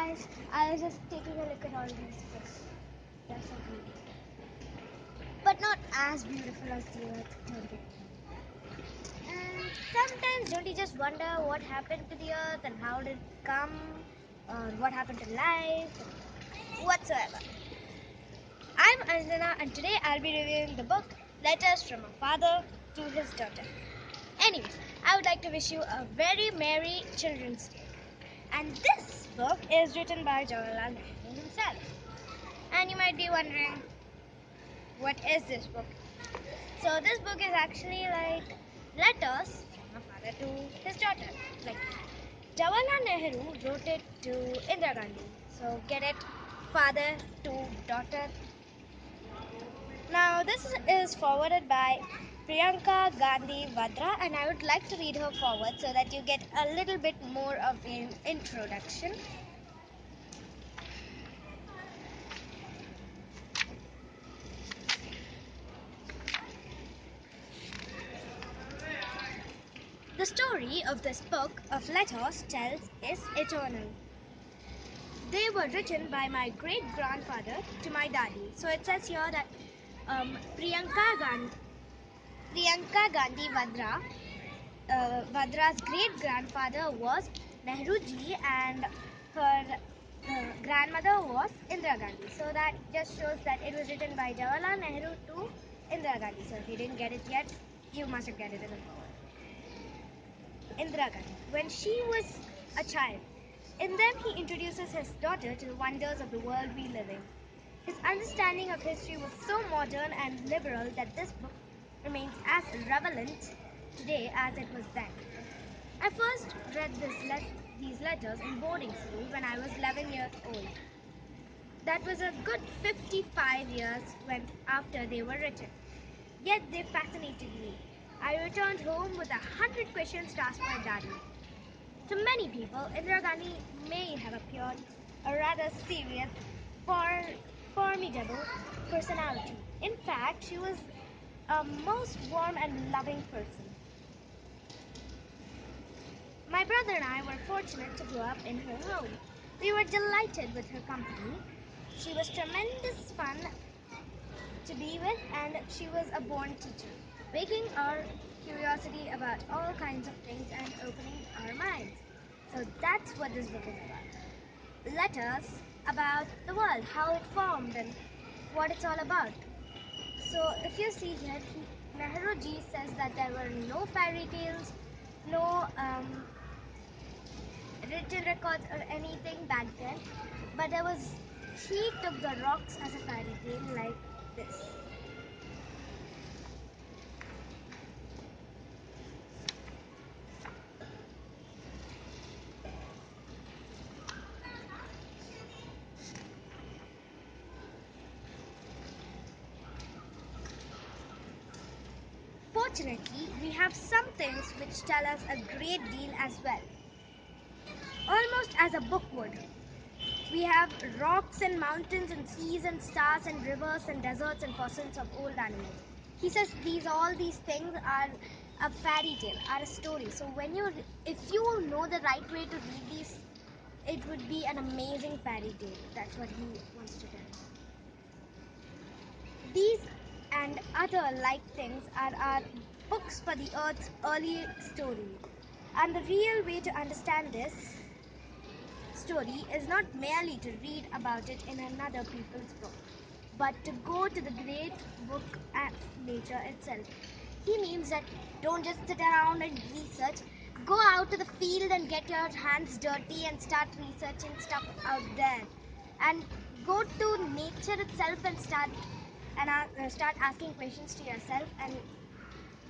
guys, I was just taking a look at all these books. They're so beautiful. But not as beautiful as the earth, don't you? And sometimes don't you just wonder what happened to the earth and how did it come, or what happened to life, whatsoever. I'm Anjana and today I'll be reviewing the book Letters from a Father to His Daughter. Anyways, I would like to wish you a very merry Children's Day. And this book is written by Jawaharlal Nehru himself. And you might be wondering, what is this book? So this book is actually like letters from a father to his daughter. Like Jawaharlal Nehru wrote it to Indira Gandhi. So get it, father to daughter. Now this is forwarded by Priyanka Gandhi Vadra, and I would like to read her forward so that you get a little bit more of an introduction. The story of this book of letters tells is eternal. They were written by my great-grandfather to my daddy. So it says here that Priyanka Gandhi Vadra, Vadra's great-grandfather was Nehru ji and her grandmother was Indira Gandhi. So that just shows that it was written by Jawaharlal Nehru to Indira Gandhi. So if you didn't get it yet, you must have get it in the forward. Indira Gandhi. When she was a child, in them he introduces his daughter to the wonders of the world we live in. His understanding of history was so modern and liberal that this book remains as relevant today as it was then. I first read these letters in boarding school when I was 11 years old. That was a good 55 years after they were written. Yet they fascinated me. I returned home with 100 questions to ask my daddy. To many people, Indira Gandhi may have appeared a rather serious, formidable personality. In fact, she was a most warm and loving person. My brother and I were fortunate to grow up in her home. We were delighted with her company. She was tremendous fun to be with, and she was a born teacher, waking our curiosity about all kinds of things and opening our minds. So that's what this book is about. Letters about the world, how it formed and what it's all about. So if you see here, Nehru ji says that there were no fairy tales, no written records or anything back then, but he took the rocks as a fairy tale like this. Fortunately, we have some things which tell us a great deal as well. Almost as a book would. We have rocks and mountains and seas and stars and rivers and deserts and fossils of old animals. He says all these things are a fairy tale, are a story. So if you know the right way to read these, it would be an amazing fairy tale. That's what he wants to tell. These and other like things are our books for the Earth's early story. And the real way to understand this story is not merely to read about it in another people's book, but to go to the great book of nature itself. He means that don't just sit around and research. Go out to the field and get your hands dirty and start researching stuff out there. And go to nature itself and start asking questions to yourself and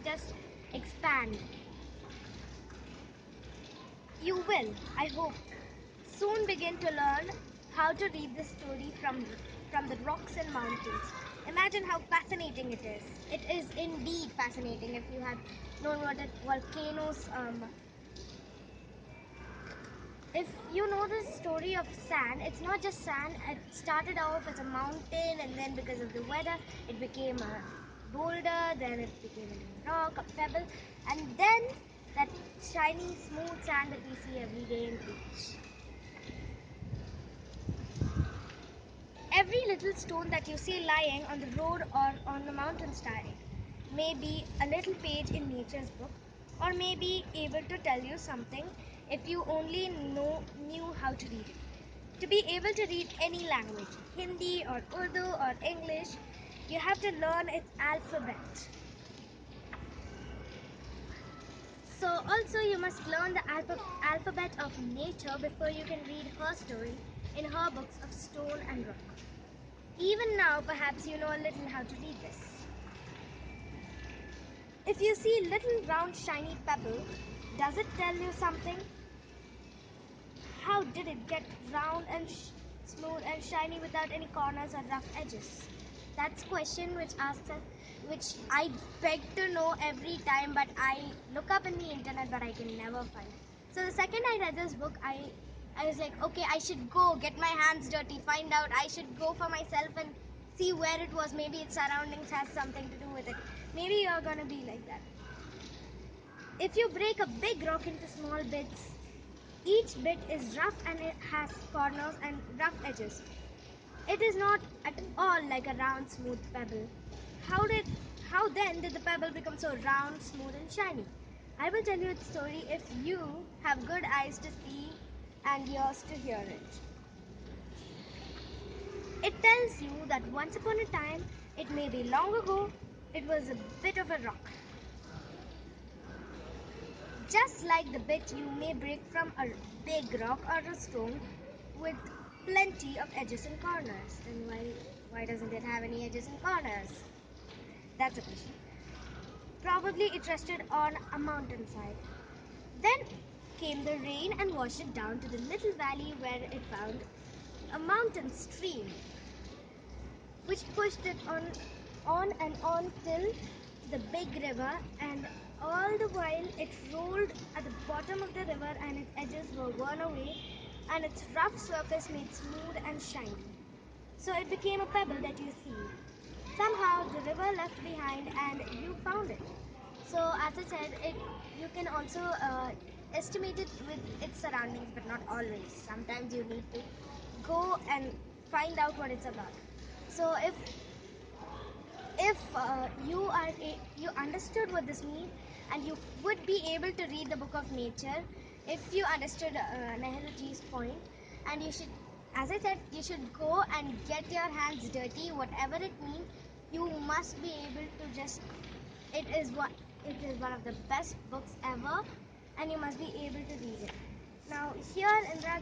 just expand. You will, I hope, soon begin to learn how to read this story from the rocks and mountains. Imagine how fascinating it is. It is indeed fascinating if you have known what volcanoes. If you know the story of sand, it's not just sand. It started off as a mountain, and then because of the weather, it became a boulder, then it became a rock, a pebble, and then that shiny, smooth sand that we see every day in the beach. little stone that you see lying on the road or on the mountainside. Maybe a little page in nature's book, or maybe able to tell you something if you only knew how to read it. To be able to read any language, Hindi or Urdu or English, you have to learn its alphabet. So also you must learn the alphabet of nature before you can read her story in her books of stone and rock. Even now, perhaps you know a little how to read this. If you see little round shiny pebble, does it tell you something? How did it get round and smooth and shiny without any corners or rough edges? That's a question which I beg to know every time, but I look up in the internet, but I can never find. So the second I read this book, I was like, okay, I should go get my hands dirty, find out. I should go for myself and see where it was. Maybe its surroundings has something to do with it. Maybe you're gonna be like that. If you break a big rock into small bits, each bit is rough and it has corners and rough edges. It is not at all like a round, smooth pebble. How then did the pebble become so round, smooth, and shiny? I will tell you its story if you have good eyes to see and ears to hear it. It tells you that once upon a time, it may be long ago, it was a bit of a rock. Just like the bit you may break from a big rock or a stone with plenty of edges and corners. Then why doesn't it have any edges and corners? That's a question. Probably it rested on a mountainside. Then came the rain and washed it down to the little valley where it found a mountain stream, which pushed it on and on till the big river, and all the while it rolled at the bottom of the river and its edges were worn away and its rough surface made smooth and shiny. So it became a pebble that you see. Somehow the river left behind and you found it. So as I said, you can also estimate it with its surroundings, but not always. Sometimes you need to go and find out what it's about. So if you understood what this means, and you would be able to read the book of nature if you understood Nehruji's point, and you should, as I said, you should go and get your hands dirty, whatever it means. You must be able to just, it is one of the best books ever, and you must be able to read it. Now here Indira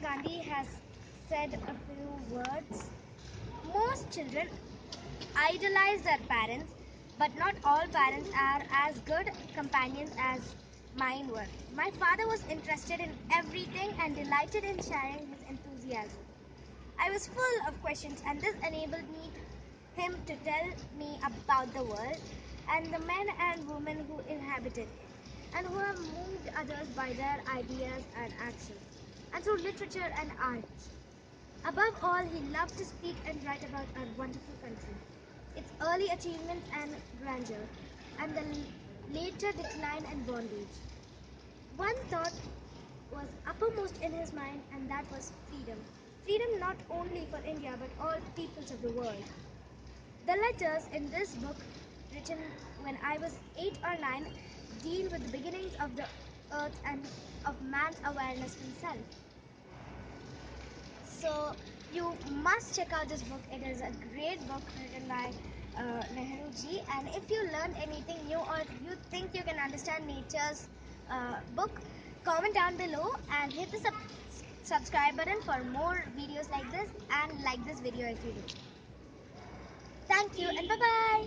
Gandhi has said a few words. Most children idolize their parents, but not all parents are as good companions as mine were. My father was interested in everything and delighted in sharing his enthusiasm. I was full of questions, and this enabled him to tell me about the world and the men and women who inhabited it, and who have moved others by their ideas and actions, and through literature and art. Above all, he loved to speak and write about our wonderful country, its early achievements and grandeur, and the later decline and bondage. One thought was uppermost in his mind, and that was freedom. Freedom not only for India, but all peoples of the world. The letters in this book, written when I was 8 or 9, deal with the beginnings of the earth and of man's awareness himself. So you must check out this book. It is a great book written by Nehru ji, and if you learned anything new or you think you can understand nature's book, comment down below and hit the subscribe button for more videos like this, and like this video if you do. Thank you and bye bye.